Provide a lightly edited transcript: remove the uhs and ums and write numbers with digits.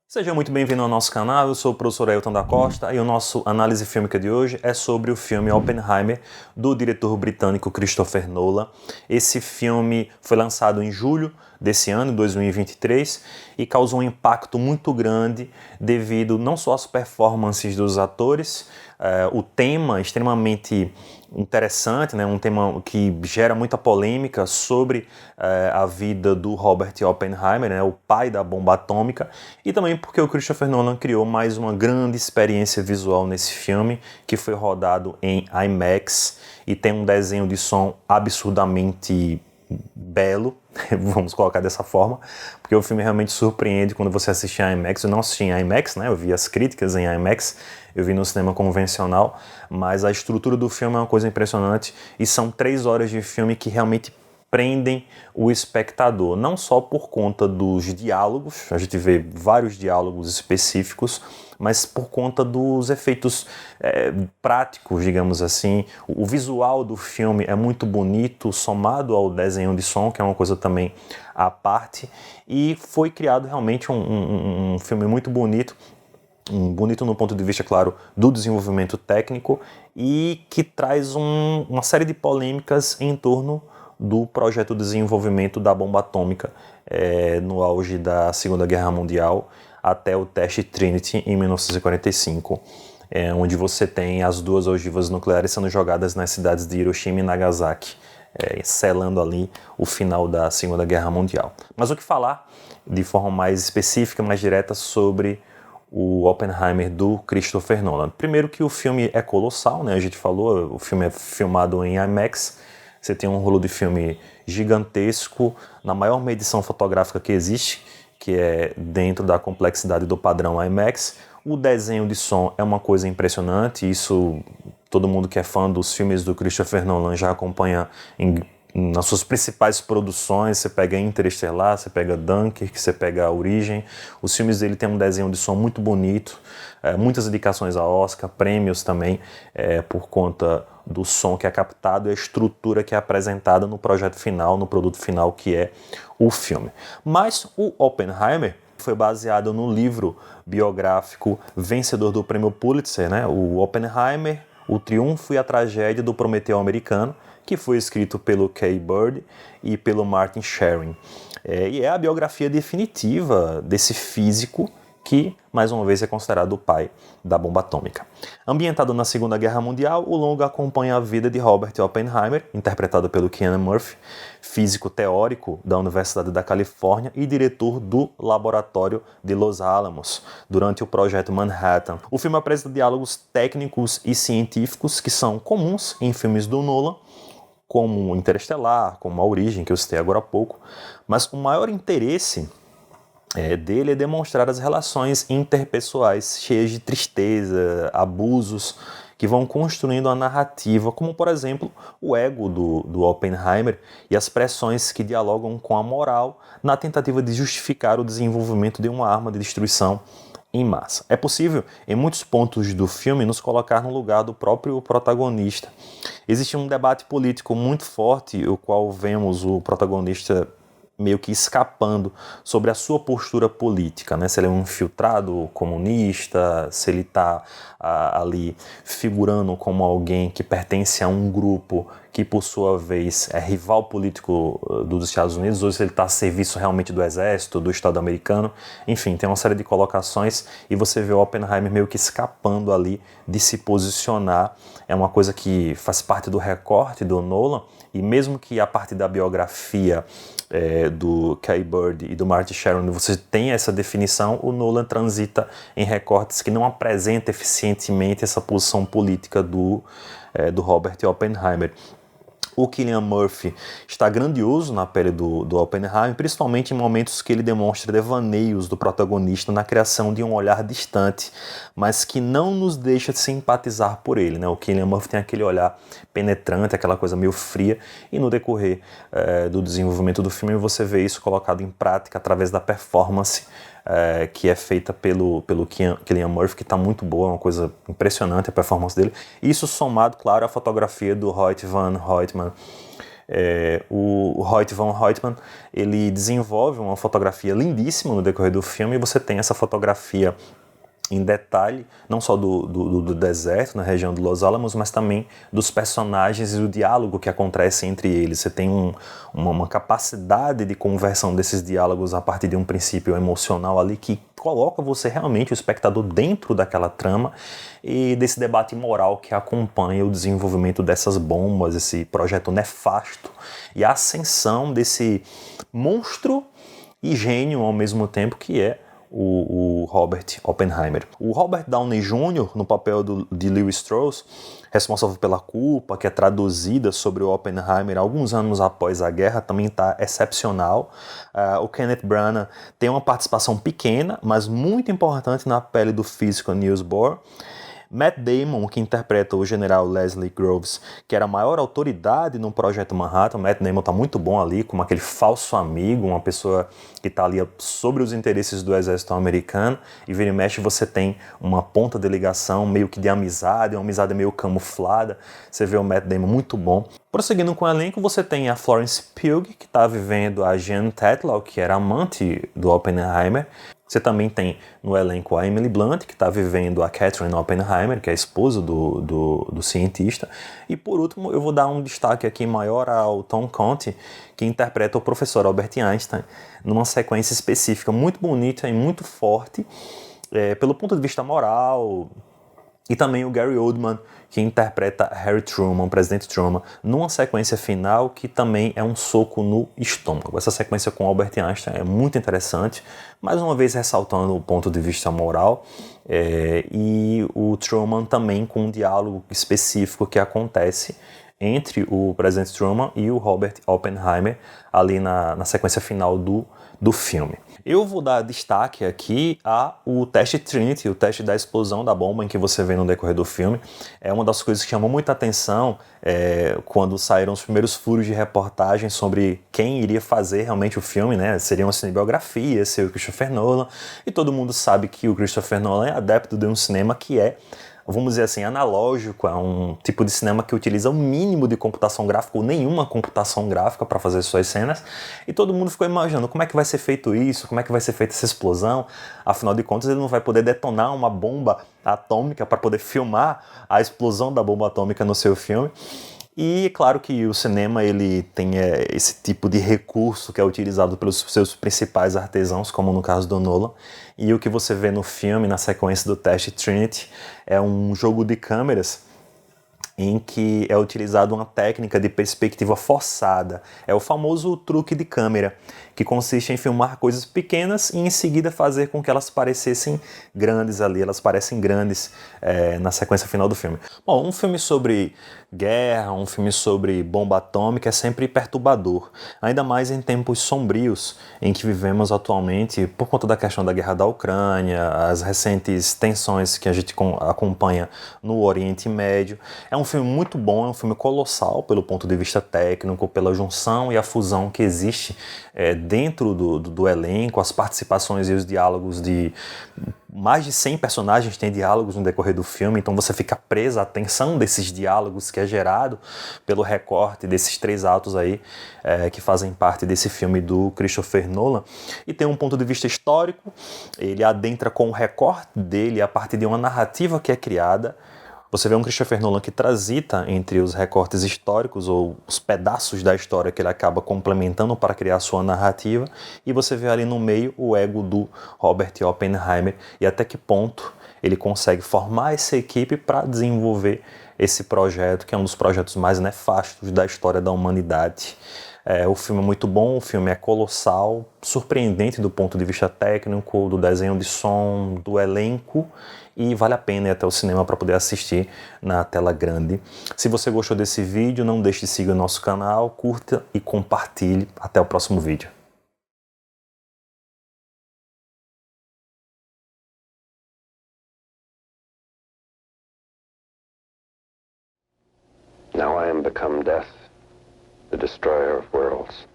Seja muito bem-vindo ao nosso canal, eu sou o professor Ailton da Costa e o nosso análise fílmica de hoje é sobre o filme Oppenheimer, do diretor britânico Christopher Nolan. Esse filme foi lançado em julho desse ano, 2023, e causou um impacto muito grande devido não só às performances dos atores, o tema extremamente interessante, né? Um tema que gera muita polêmica sobre a vida do Robert Oppenheimer, né? O pai da bomba atômica, e também porque o Christopher Nolan criou mais uma grande experiência visual nesse filme, que foi rodado em IMAX e tem um desenho de som absurdamente belo, vamos colocar dessa forma, porque o filme realmente surpreende quando você assiste em IMAX. Eu não assisti em IMAX, né? Eu vi as críticas em IMAX, eu vi no cinema convencional, mas a estrutura do filme é uma coisa impressionante e são 3 horas de filme que realmente prendem o espectador, não só por conta dos diálogos, a gente vê vários diálogos específicos, mas por conta dos efeitos práticos, digamos assim. O visual do filme é muito bonito, somado ao desenho de som, que é uma coisa também à parte, e foi criado realmente um filme muito bonito, bonito no ponto de vista, claro, do desenvolvimento técnico, e que traz uma série de polêmicas em torno do projeto de desenvolvimento da bomba atômica no auge da Segunda Guerra Mundial até o teste Trinity em 1945, onde você tem as 2 ogivas nucleares sendo jogadas nas cidades de Hiroshima e Nagasaki, selando ali o final da Segunda Guerra Mundial. Mas o que falar de forma mais específica, mais direta sobre o Oppenheimer do Christopher Nolan? Primeiro que o filme é colossal, né? A gente falou, o filme é filmado em IMAX. Você tem um rolo de filme gigantesco, na maior medição fotográfica que existe, que é dentro da complexidade do padrão IMAX. O desenho de som é uma coisa impressionante, isso todo mundo que é fã dos filmes do Christopher Nolan já acompanha nas suas principais produções. Você pega Interestelar, você pega Dunkirk, você pega A Origem. Os filmes dele têm um desenho de som muito bonito, muitas indicações a Oscar, prêmios também, por conta do som que é captado e a estrutura que é apresentada no projeto final, no produto final, que é o filme. Mas o Oppenheimer foi baseado no livro biográfico vencedor do prêmio Pulitzer, né? O Oppenheimer, o Triunfo e a Tragédia do Prometeu Americano, que foi escrito pelo Kay Bird e pelo Martin Sharon. E é a biografia definitiva desse físico que, mais uma vez, é considerado o pai da bomba atômica. Ambientado na Segunda Guerra Mundial, o longa acompanha a vida de Robert Oppenheimer, interpretado pelo Cillian Murphy, físico teórico da Universidade da Califórnia e diretor do Laboratório de Los Alamos, durante o Projeto Manhattan. O filme apresenta diálogos técnicos e científicos que são comuns em filmes do Nolan, como Interestelar, como A Origem, que eu citei agora há pouco, mas o maior interesse dele é demonstrar as relações interpessoais cheias de tristeza, abusos, que vão construindo a narrativa, como, por exemplo, o ego do Oppenheimer e as pressões que dialogam com a moral na tentativa de justificar o desenvolvimento de uma arma de destruição em massa. É possível, em muitos pontos do filme, nos colocar no lugar do próprio protagonista. Existe um debate político muito forte, o qual vemos o protagonista meio que escapando sobre a sua postura política, né? Se ele é um infiltrado comunista, se ele está ali figurando como alguém que pertence a um grupo que, por sua vez, é rival político dos Estados Unidos, ou se ele está a serviço realmente do exército, do Estado americano. Enfim, tem uma série de colocações e você vê o Oppenheimer meio que escapando ali de se posicionar. É uma coisa que faz parte do recorte do Nolan, e mesmo que a parte da biografia do Kay Bird e do Martin Sharon você tem essa definição, o Nolan transita em recortes que não apresenta eficientemente essa posição política do Robert Oppenheimer. O Cillian Murphy está grandioso na pele do Oppenheimer, principalmente em momentos que ele demonstra devaneios do protagonista na criação de um olhar distante, mas que não nos deixa simpatizar por ele, né? O Cillian Murphy tem aquele olhar penetrante, aquela coisa meio fria, e no decorrer do desenvolvimento do filme você vê isso colocado em prática através da performance que é feita pelo Cillian Murphy, que está muito boa, uma coisa impressionante a performance dele. Isso somado, claro, à fotografia do Hoyt van Hoytman, O Hoyt van Hoytman, ele desenvolve uma fotografia lindíssima no decorrer do filme, e você tem essa fotografia em detalhe, não só do deserto, na região de Los Alamos, mas também dos personagens e do diálogo que acontece entre eles. Você tem uma capacidade de conversão desses diálogos a partir de um princípio emocional ali que coloca você realmente, o espectador, dentro daquela trama e desse debate moral que acompanha o desenvolvimento dessas bombas, esse projeto nefasto e a ascensão desse monstro e gênio ao mesmo tempo que é o Robert Oppenheimer. O Robert Downey Jr., no papel de Lewis Strauss, responsável pela culpa, que é traduzida sobre o Oppenheimer alguns anos após a guerra, também está excepcional. O Kenneth Branagh tem uma participação pequena, mas muito importante na pele do físico Niels Bohr. Matt Damon, que interpreta o general Leslie Groves, que era a maior autoridade no Projeto Manhattan. Matt Damon está muito bom ali, como aquele falso amigo, uma pessoa que está ali sobre os interesses do exército americano, e vira e mexe você tem uma ponta de ligação meio que de amizade, uma amizade meio camuflada. Você vê o Matt Damon muito bom. Prosseguindo com o elenco, você tem a Florence Pugh, que está vivendo a Jean Tetlow, que era amante do Oppenheimer. Você também tem no elenco a Emily Blunt, que está vivendo a Catherine Oppenheimer, que é a esposa do cientista. E por último, eu vou dar um destaque aqui maior ao Tom Conti, que interpreta o professor Albert Einstein, numa sequência específica muito bonita e muito forte, pelo ponto de vista moral. E também o Gary Oldman, que interpreta Harry Truman, o presidente Truman, numa sequência final que também é um soco no estômago. Essa sequência com Albert Einstein é muito interessante, mais uma vez ressaltando o ponto de vista moral, e o Truman também com um diálogo específico que acontece entre o presidente Truman e o Robert Oppenheimer ali na sequência final do filme. Eu vou dar destaque aqui ao teste Trinity, o teste da explosão da bomba em que você vê no decorrer do filme. É uma das coisas que chamou muita atenção quando saíram os primeiros furos de reportagem sobre quem iria fazer realmente o filme, né? Seria uma cinebiografia, seria o Christopher Nolan, e todo mundo sabe que o Christopher Nolan é adepto de um cinema que é, vamos dizer assim, analógico, é um tipo de cinema que utiliza o mínimo de computação gráfica ou nenhuma computação gráfica para fazer suas cenas, e todo mundo ficou imaginando como é que vai ser feito isso, como é que vai ser feita essa explosão. Afinal de contas, ele não vai poder detonar uma bomba atômica para poder filmar a explosão da bomba atômica no seu filme. E claro que o cinema ele tem esse tipo de recurso que é utilizado pelos seus principais artesãos, como no caso do Nolan. E o que você vê no filme, na sequência do teste Trinity, é um jogo de câmeras em que é utilizada uma técnica de perspectiva forçada. É o famoso truque de câmera, que consiste em filmar coisas pequenas e em seguida fazer com que elas parecessem grandes ali, elas parecem grandes na sequência final do filme. Bom, um filme sobre guerra, um filme sobre bomba atômica é sempre perturbador, ainda mais em tempos sombrios em que vivemos atualmente por conta da questão da guerra da Ucrânia, as recentes tensões que a gente acompanha no Oriente Médio. É um filme muito bom, é um filme colossal pelo ponto de vista técnico, pela junção e a fusão que existe dentro do elenco, as participações e os diálogos de mais de 100 personagens têm diálogos no decorrer do filme, então você fica preso à tensão desses diálogos que é gerado pelo recorte desses 3 atos aí que fazem parte desse filme do Christopher Nolan. E tem um ponto de vista histórico, ele adentra com o recorte dele a partir de uma narrativa que é criada. Você vê um Christopher Nolan que transita entre os recortes históricos ou os pedaços da história que ele acaba complementando para criar sua narrativa, e você vê ali no meio o ego do Robert Oppenheimer e até que ponto ele consegue formar essa equipe para desenvolver esse projeto, que é um dos projetos mais nefastos da história da humanidade. O filme é muito bom, o filme é colossal, surpreendente do ponto de vista técnico, do desenho de som, do elenco, e vale a pena ir até o cinema para poder assistir na tela grande. Se você gostou desse vídeo, não deixe de seguir o nosso canal, curta e compartilhe. Até o próximo vídeo. Now I am become death, the destroyer of worlds.